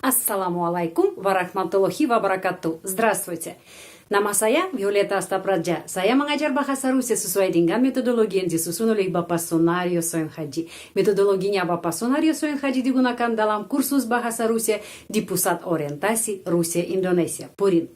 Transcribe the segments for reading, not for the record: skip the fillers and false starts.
Assalamualaikum warahmatullahi wabarakatuh. Здравствуйте. Nama saya Violeta Astapradja. Saya mengajar bahasa Rusia sesuai dengan metodologi yang disusun oleh Bapak Sonario Soenhaji. Metodologinya Bapak Sonario Soenhaji digunakan dalam kursus bahasa Rusia di Pusat Orientasi Rusia Indonesia, PURIN.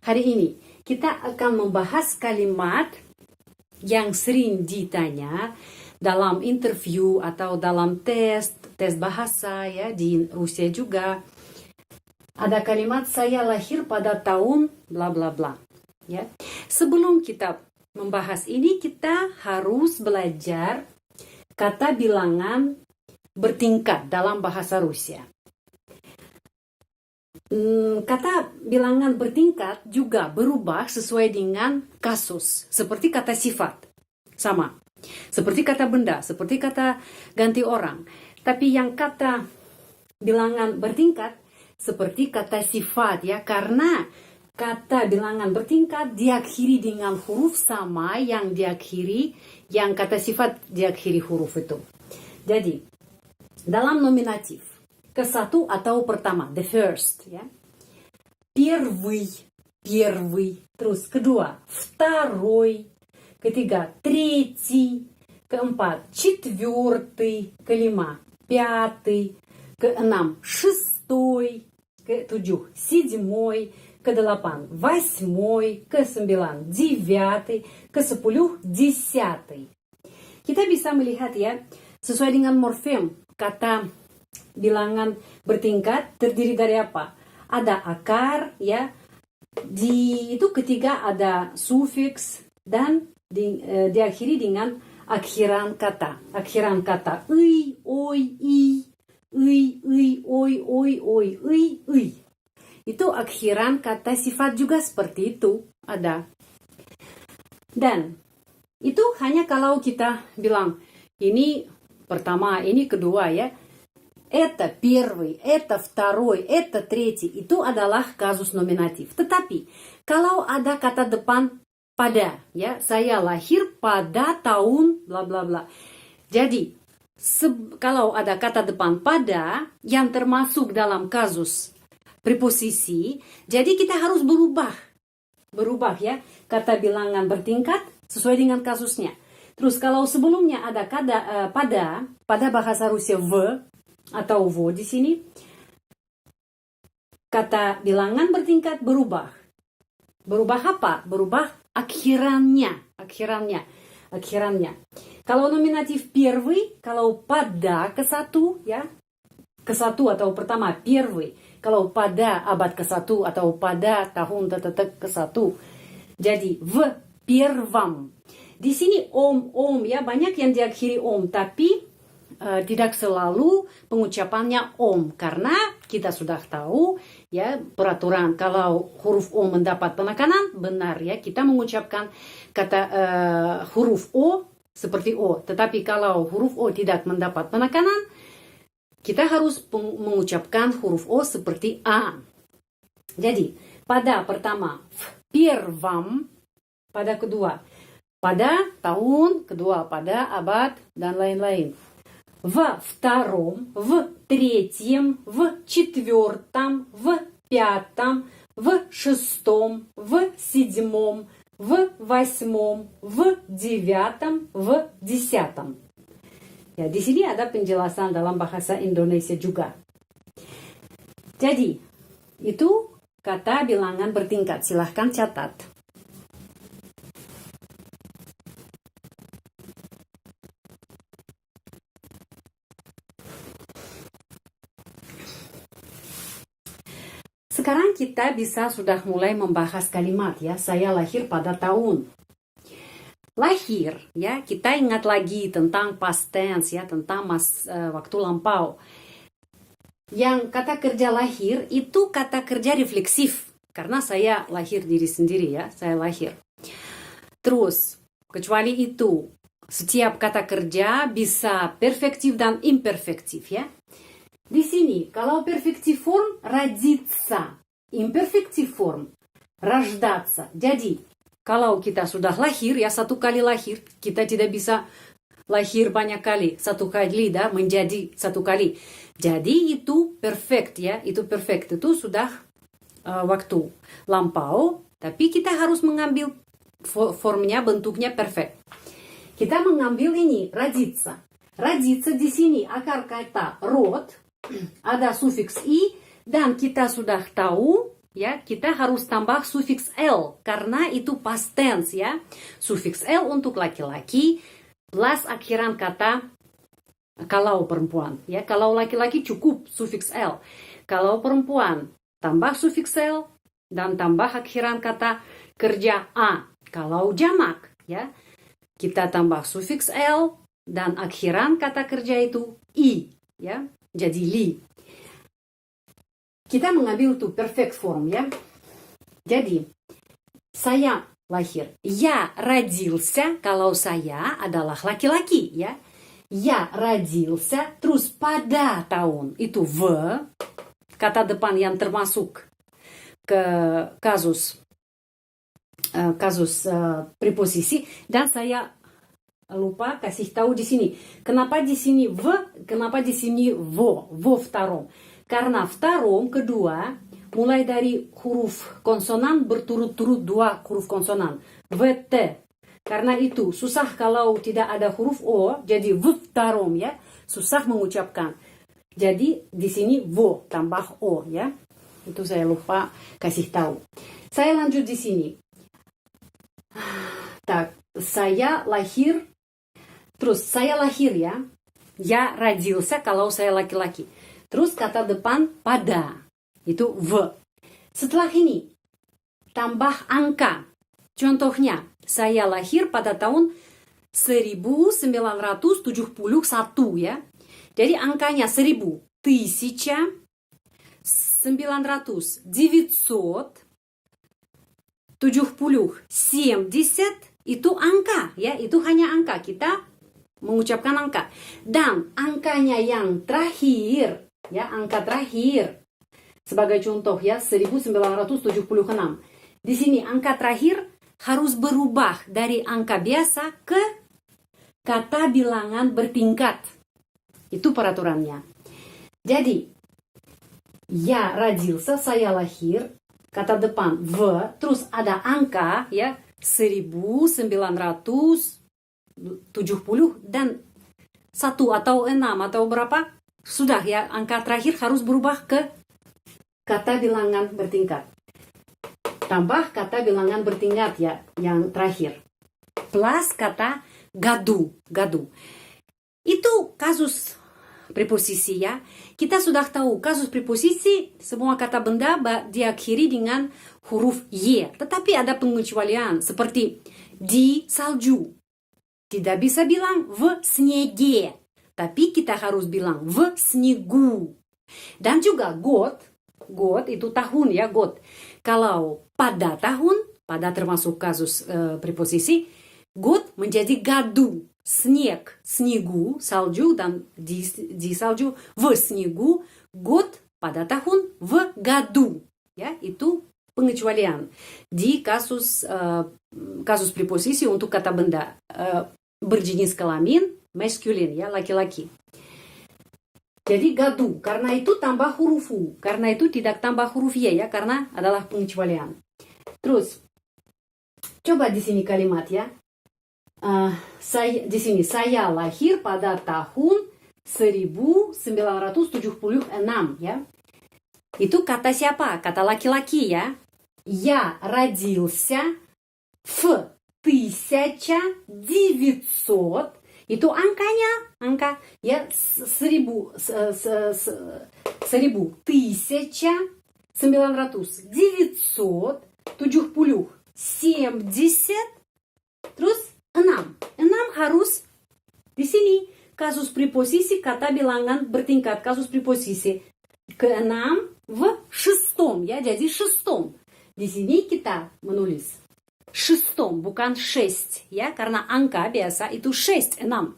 Hari ini kita akan membahas kalimat yang sering ditanya dalam interview atau dalam tes bahasa ya di Rusia juga. Ada kalimat saya lahir pada tahun bla bla bla ya. Sebelum kita membahas ini kita harus belajar kata bilangan bertingkat dalam bahasa Rusia. Kata bilangan bertingkat juga berubah sesuai dengan kasus, seperti kata sifat. Sama. Seperti kata benda, seperti kata ganti orang. Tapi yang kata bilangan bertingkat seperti kata sifat ya, karena kata bilangan bertingkat diakhiri dengan huruf sama yang kata sifat diakhiri huruf itu. Jadi, dalam nominatif, ke satu atau pertama, the first ya. Первый, terus kedua, второй, ketiga, третий, keempat, четвертый, kelima, пятый, keenam, шестой, ketujuh, седьмой, kedelapan, восьмой, kesembilan, девятый, kesepuluh, десятый. Kita bisa melihat ya, sesuai dengan morfem, kata bilangan bertingkat terdiri dari apa? Ada akar ya, itu ketiga ada sufiks dan diakhiri dengan akhiran kata. Akhiran kata ui, oi, i, ui, oi. Itu akhiran kata sifat juga seperti itu ada. Dan itu hanya kalau kita bilang ini pertama, ini kedua ya. Это первый, это второй, это третий. Itu adalah kasus nominatif. Tetapi kalau ada kata depan pada, ya, saya lahir pada tahun bla bla bla. Jadi, kalau ada kata depan pada yang termasuk dalam kasus preposisi, jadi kita harus berubah ya, kata bilangan bertingkat sesuai dengan kasusnya. Terus kalau sebelumnya ada kata pada bahasa Rusia v atau vo di sini, kata bilangan bertingkat berubah. Berubah apa? Berubah akhirannya. Kalau nominatif первый, kalau pada ke satu ya, ke satu atau pertama первый, kalau pada abad ke satu atau pada tahun ke satu, jadi в первом. Di sini om ya, banyak yang diakhiri om, tapi tidak selalu pengucapannya om, karena kita sudah tahu ya peraturan kalau huruf o mendapat penekanan benar ya, kita mengucapkan kata huruf o seperti o. Tetapi kalau huruf o tidak mendapat penekanan, kita harus mengucapkan huruf o seperti a. Jadi pada pertama первом, pada kedua pada tahun, kedua pada abad dan lain-lain. В втором, в третьем, в четвертом, в пятом, в шестом, в седьмом, в восьмом, в девятом, в десятом. Ya, di sini ada penjelasan dalam bahasa Indonesia juga. Jadi, itu kata bilangan bertingkat. Silahkan catat. Sekarang kita bisa sudah mulai membahas kalimat ya, saya lahir pada tahun. Lahir ya, kita ingat lagi tentang past tense ya, tentang waktu lampau. Yang kata kerja lahir itu kata kerja refleksif, karena saya lahir diri sendiri ya, saya lahir. Terus, kecuali itu, setiap kata kerja bisa perfektif dan imperfektif ya. Di sini, kalau perfective form, родиться. Imperfective form, рождаться. Jadi, kalau kita sudah lahir, ya satu kali lahir, kita tidak bisa lahir banyak kali. Satu kali dah menjadi satu kali. Jadi itu perfect ya, itu perfect. Itu sudah waktu lampau, tapi kita harus mengambil formnya, bentuknya perfect. Kita mengambil ini, raditsa. Raditsa di sini akar kata rod, ada sufiks i, dan kita sudah tahu ya, kita harus tambah sufiks l karena itu past tense ya. Sufiks l untuk laki-laki plus akhiran kata kalau perempuan ya. Kalau laki-laki cukup sufiks l. Kalau perempuan tambah sufiks l dan tambah akhiran kata kerja a. Kalau jamak ya, kita tambah sufiks l dan akhiran kata kerja itu i ya. Jadi li. Kita mengambil tuh perfect form ya. Jadi saya lahir. Я родился, kalau saya adalah laki-laki ya. Я родился, terus pada tahun itu v, kata depan yang termasuk ke kasus preposisi, dan saya lupa kasih tahu di sini. Kenapa di sini v, kenapa di sini во втором? Karena втором kedua mulai dari huruf konsonan berturut-turut dua huruf konsonan. VT. Karena itu susah kalau tidak ada huruf o, jadi v втором ya, susah mengucapkan. Jadi di sini vo tambah o ya. Itu saya lupa kasih tahu. Saya lanjut di sini. Tak, saya lahir. Terus saya lahir ya. Я родился kalau saya laki-laki. Terus kata depan pada. Itu v. Setelah ini tambah angka. Contohnya, saya lahir pada tahun 1971 ya. Jadi angkanya 1000, 900, 900, 70, 70 itu angka ya, itu hanya angka, kita mengucapkan angka. Dan angkanya yang terakhir ya, angka terakhir. Sebagai contoh ya, 1976. Di sini angka terakhir harus berubah dari angka biasa ke kata bilangan bertingkat. Itu peraturannya. Jadi, я родился, saya lahir, kata depan v, terus ada angka ya, 1970 dan 1 atau 6 atau berapa, sudah ya, angka terakhir harus berubah ke kata bilangan bertingkat. Tambah kata bilangan bertingkat ya, yang terakhir. Plus kata gadu, gadu. Itu kasus preposisi ya. Kita sudah tahu kasus preposisi, semua kata benda diakhiri dengan huruf y. Tetapi ada pengecualian seperti di salju. Tidak bisa bilang в снеге, tapi kita harus bilang в снегу. Dan juga год itu tahun ya, год. Kalau pada tahun, pada termasuk kasus preposisi, год menjadi gaду. Снег, снегу, salju, dan di salju, в снегу, год pada tahun, в году. Ya, itu pengecualian di kasus preposisi untuk kata benda berjenis kelamin, maskulin ya, laki-laki. Jadi gadu, karena itu tambah huruf u, karena itu tidak tambah huruf y ya, karena adalah pengecualian. Terus, coba di sini kalimat ya. Di sini saya lahir pada tahun 1976 ya. Itu kata siapa? Kata laki-laki ya. Я родился в 1900. Itu angkanya, angka ya, 1000, 900, 970, 70, terus 6 harus di sini kasus preposisi kata bilangan bertingkat, kasus preposisi ke-6 в шестом ya, jadi шестом. Di sini kita menulis шестом, bukan 6 ya, karena angka biasa itu 6, 6.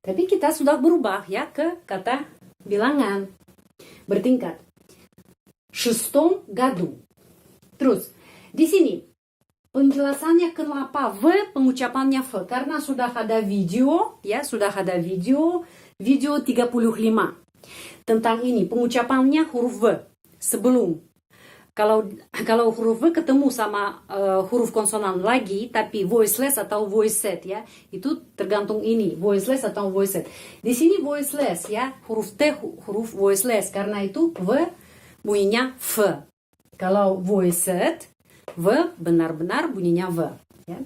Tapi kita sudah berubah ya ke kata bilangan bertingkat. Шестом году. Terus di sini penjelasannya kenapa V, pengucapannya V, karena sudah ada video ya, sudah ada video 35. Tentang ini, pengucapannya huruf V sebelum. Kalau huruf V ketemu sama huruf konsonan lagi, tapi voiceless atau voiced ya, itu tergantung ini, voiceless atau voiced. Di sini voiceless ya, huruf T huruf voiceless, karena itu V bunyinya V. Kalau voiced, V benar-benar bunyinya V. Ya.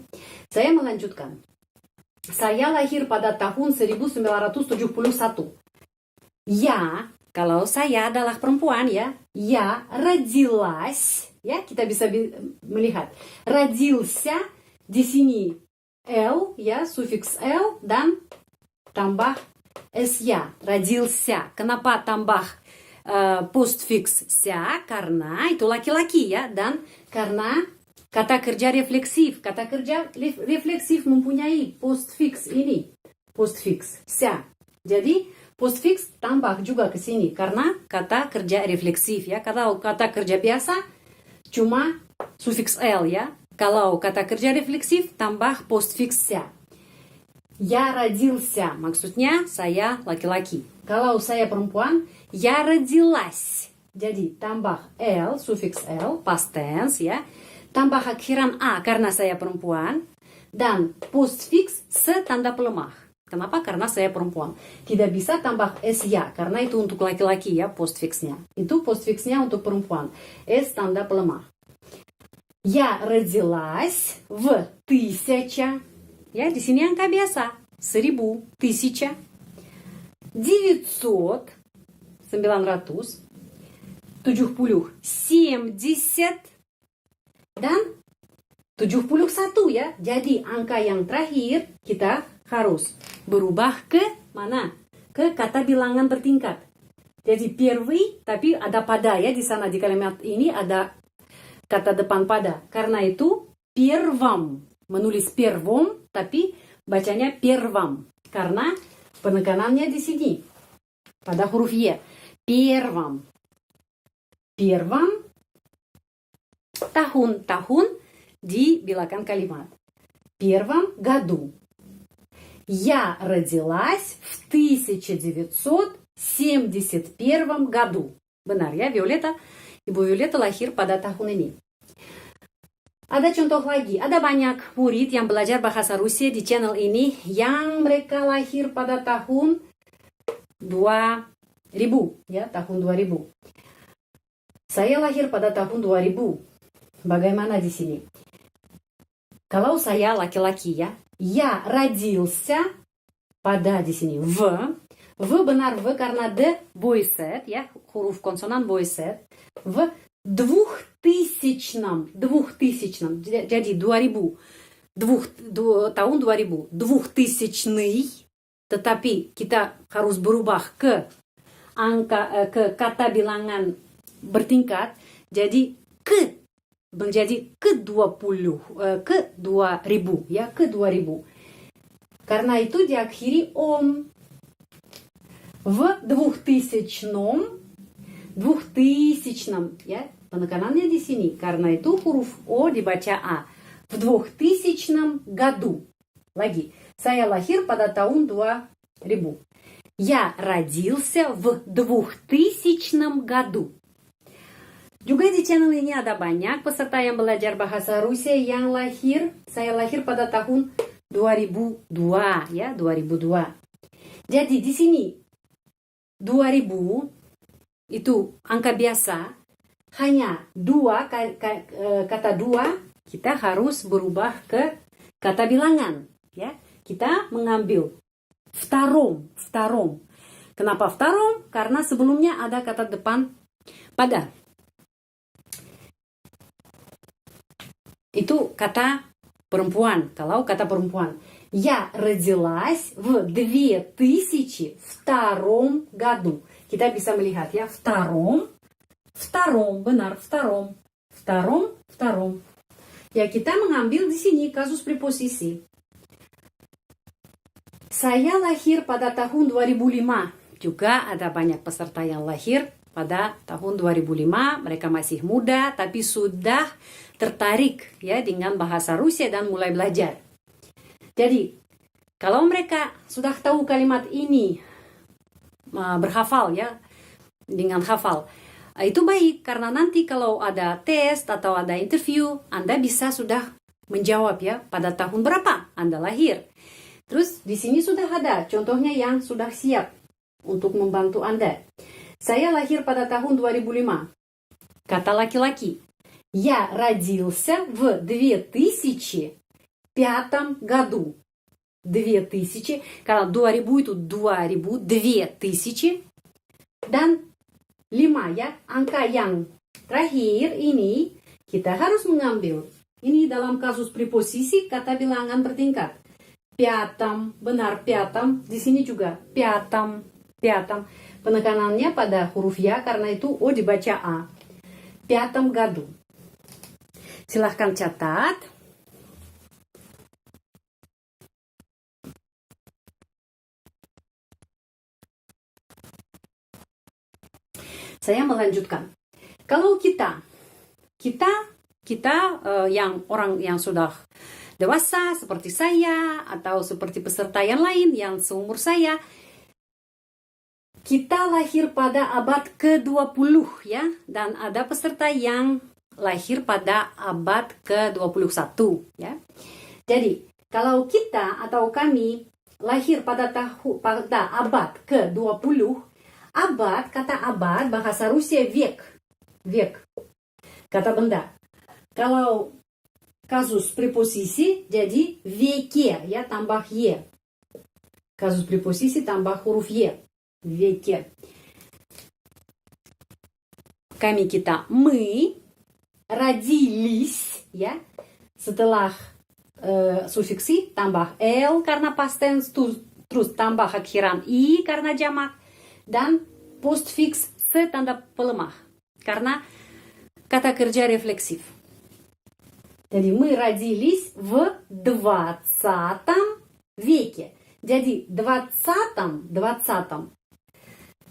Saya melanjutkan. Saya lahir pada tahun 1971. Ya, kalau saya adalah perempuan ya, я родилась, ya kita bisa melihat родился di sini l ya sufiks l dan tambah s ya родился. Kenapa tambah postfix ся? Karena itu laki-laki ya, dan karena kata kerja refleksif. Kata kerja refleksif mempunyai postfix ini, postfix ся. Jadi postfix tambah juga ke sini karena kata kerja refleksif ya. Kalau kata kerja biasa cuma sufiks l ya. Kalau kata kerja refleksif tambah postfix ся. Я родился, maksudnya saya laki-laki. Kalau saya perempuan, я родилась. Jadi tambah l, sufiks l, past tense ya. Tambah akhiran a karena saya perempuan. Dan postfix se tanda pelemah. Kenapa? Karena saya perempuan. Tidak bisa tambah s ya, karena itu untuk laki-laki ya postfixnya. Itu postfixnya untuk perempuan. S tanda pelemah. Я родилась в 1000. Ya, di sini angka biasa. 1000, 1000. 900, 900. 70, 70. Dan 71 ya. Jadi angka yang terakhir kita harus berubah ke mana? Ke kata bilangan bertingkat. Jadi первый, tapi ada pada ya di sana, di kalimat ini ada kata depan pada. Karena itu первом, menulis первом, tapi bacanya первом. Karena penekanannya di sini pada huruf y. Первом. Первом tahun-tahun di belakang kalimat. Первом году. Я родилась в 1971 году. Benar ya, Violeta? Ibu Violeta lahir pada tahun ini. Ada contoh lagi. Ada banyak murid yang belajar bahasa Rusia di channel ini yang mereka lahir pada tahun 2000. Ya, tahun 2000. Saya lahir pada tahun 2000. Bagaimana di sini? Kalau saya laki-laki ya, я родился pada di sini v. V benar v karena the voiced ya, huruf konsonan voiced. В 2000. Jadi 2000. Tahun 2000. 2000. Tetapi kita harus berubah ke angka ke kata bilangan bertingkat. Jadi menjadi ke 20, ke 2000 ya, ke 2000. Karena itu diakhiri om. В 2000 ya, penekanannya di sini. Karena itu huruf o dibaca a. В 2000 году. Lagi, saya lahir pada tahun 2000. Я родился в 2000 году. Juga di channel ini ada banyak peserta yang belajar bahasa Rusia yang lahir. Saya lahir pada tahun 2002 ya, 2002. Jadi di sini 2000 itu angka biasa. Hanya kata dua kita harus berubah ke kata bilangan ya. Kita mengambil втором. Kenapa втором? Karena sebelumnya ada kata depan pada. Itu kata perempuan. Kalau kata perempuan, я родилась в 2002 году. Kita bisa melihat ya, втором, benar, втором. Ya, kita mengambil di sini kasus preposisi. Saya lahir pada tahun 2005. Juga ada banyak peserta yang lahir pada tahun 2005. Mereka masih muda tapi sudah tertarik ya dengan bahasa Rusia dan mulai belajar. Jadi, kalau mereka sudah tahu kalimat ini berhafal ya, dengan hafal. Itu baik karena nanti kalau ada tes atau ada interview, Anda bisa sudah menjawab ya pada tahun berapa Anda lahir. Terus di sini sudah ada contohnya yang sudah siap untuk membantu Anda. Saya lahir pada tahun 2005. Kata laki-laki. Я родился в 2005 году. 2000, karena 2000 itu 2000, 2000. Dan 5 ya, angka yang terakhir ini kita harus mengambil. Ini dalam kasus preposisi kata bilangan bertingkat. Пятом, benar пятом. Di sini juga пятом, пятом. Penekanannya pada huruf ya karena itu O dibaca A. Пятом году. Silahkan catat. Saya melanjutkan. Kalau kita yang orang yang sudah dewasa seperti saya atau seperti peserta yang lain yang seumur saya, kita lahir pada abad ke-20 ya, dan ada peserta yang lahir pada abad ke-21 ya. Jadi, kalau kita atau kami lahir pada abad ke-20, abad, kata abad, bahasa Rusia vek. Vek. Kata benda. Kalau kasus preposisi, jadi veke, ya, tambah ye. Kasus preposisi tambah huruf ye. Veke. Kami kita, мы родились, ya. Setelah sufiksi tambah l karena past tense, terus tambah akhiran i karena jamak, dan postfix se tanda pelemah karena kata kerja refleksif. Jadi мы родились в 20 веке. Jadi 20.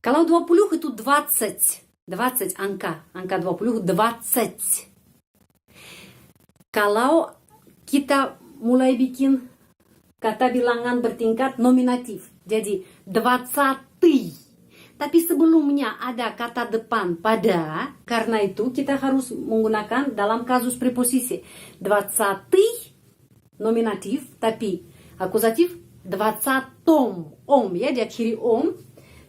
Kalau 20 itu 20 angka 20, 20. Kalau kita mulai bikin kata bilangan bertingkat nominatif, jadi 20. Tapi sebelumnya ada kata depan pada, karena itu kita harus menggunakan dalam kasus preposisi 20 nominatif, tapi akusatif 20 om ya, diakhiri om,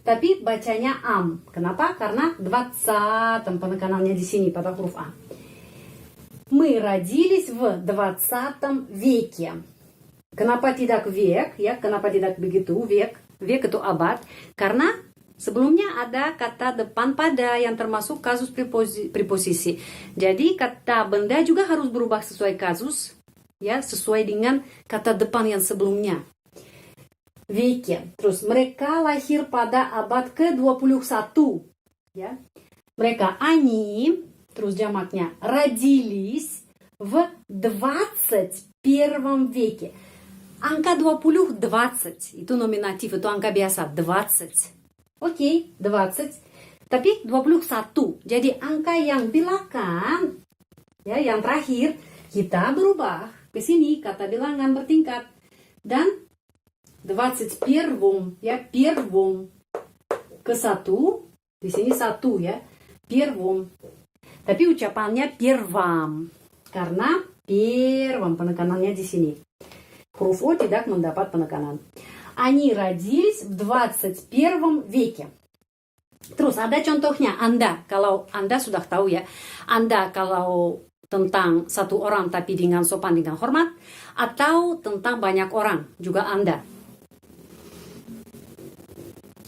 tapi bacanya am. Kenapa? Karena 20 penekanannya di sini pada huruf A. Мы родились в 20 веке. Kenapa tidak vek? Ya, kenapa tidak begitu vek? Vek itu abad. Karena sebelumnya ada kata depan pada yang termasuk kasus preposisi. Jadi kata benda juga harus berubah sesuai kasus, ya, sesuai dengan kata depan yang sebelumnya. Veke. Terus mereka lahir pada abad ke-21. Ya. Mereka они, terus jamaknya родились в 21 веке. Angka 20, 20. Itu nominatif, itu angka biasa, 20. Oke, 20. Tapi 21. Jadi angka yang belakang, ya, yang terakhir, kita berubah ke sini, kata bilangan bertingkat. Dan 21, ya, первом ke 1, di sini 1 ya, первом. Tapi ucapannya первом, karena первом penekanannya di sini. Huruf O tidak mendapat penekanan. Они родились в 21 веке. Terus ada contohnya Anda, kalau Anda sudah tahu ya, Anda kalau tentang satu orang tapi dengan sopan, dengan hormat, atau tentang banyak orang juga Anda.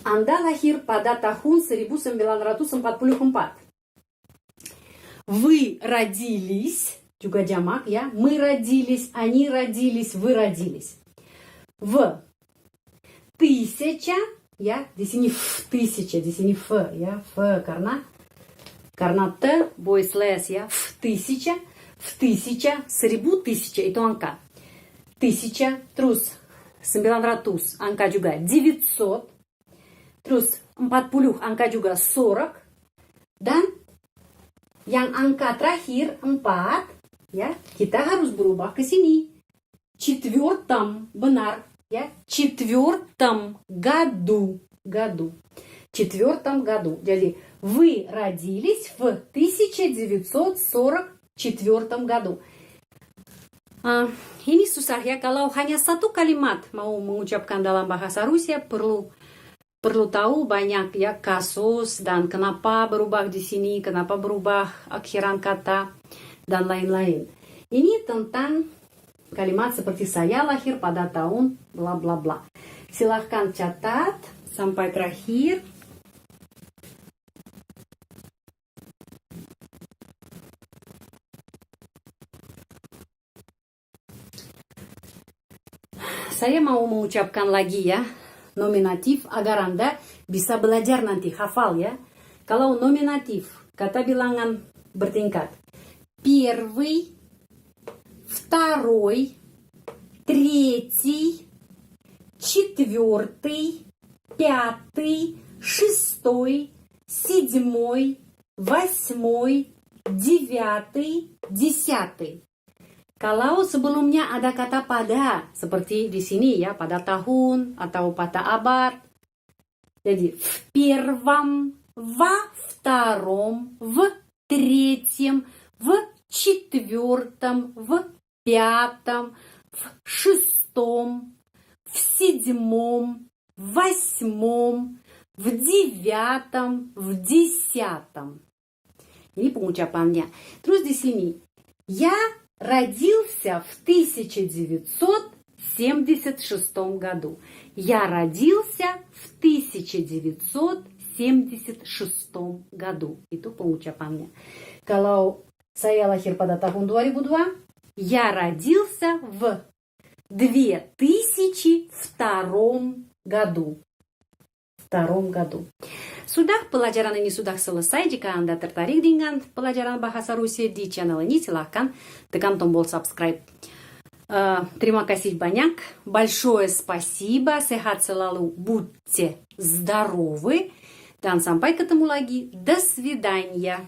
Anda lahir pada tahun 1944. Вы родились, juga jamak ya, мы родились, они родились, вы родились. В 1000, ya, di sini f 1000, di sini f ya, f karena t voiceless ya, в 1000, 1000 itu angka. 1000, terus 900 angka juga 900. Terus 40 angka juga 40. Dan yang angka terakhir 4, ya, kita harus berubah ke sini. Четвертом, benar, ya. Четвертом году. 1944 году. Jadi, вы родились в 1944 году. Ini susah ya, kalau hanya satu kalimat mau mengucapkan dalam bahasa Rusia perlu tahu banyak ya kasus dan kenapa berubah di sini, kenapa berubah akhiran kata dan lain-lain. Ini tentang kalimat seperti saya lahir pada tahun bla bla bla. Silahkan catat sampai terakhir. Saya mau mengucapkan lagi ya nominatif agar Anda bisa belajar nanti, hafal ya. Kalau nominatif, kata bilangan bertingkat. Первый, второй, третий, четвертый, пятый, шестой, седьмой, восьмой, девятый, десятый. Kalau sebelumnya ada kata pada, seperti di sini ya, pada tahun atau pada abad. Jadi, в первом, во втором, в третьем, в четвертом, в пятом, в шестом, в седьмом, в восьмом, в девятом, в десятом. Ini pengucapannya. Terus di sini, я родился в 1976 году. Я родился в 1976 году. Itu pengucapannya. Kalau saya lahir pada tahun 2002, я родился в 2002 году. Sudah, pelajaran ini sudah selesai. Jika Anda tertarik dengan pelajaran bahasa Rusia di channel ini, silahkan tekan tombol subscribe. Terima kasih banyak. Большое спасибо. Sehat selalu. Будьте здоровы. Dan sampai ketemu lagi. До свидания.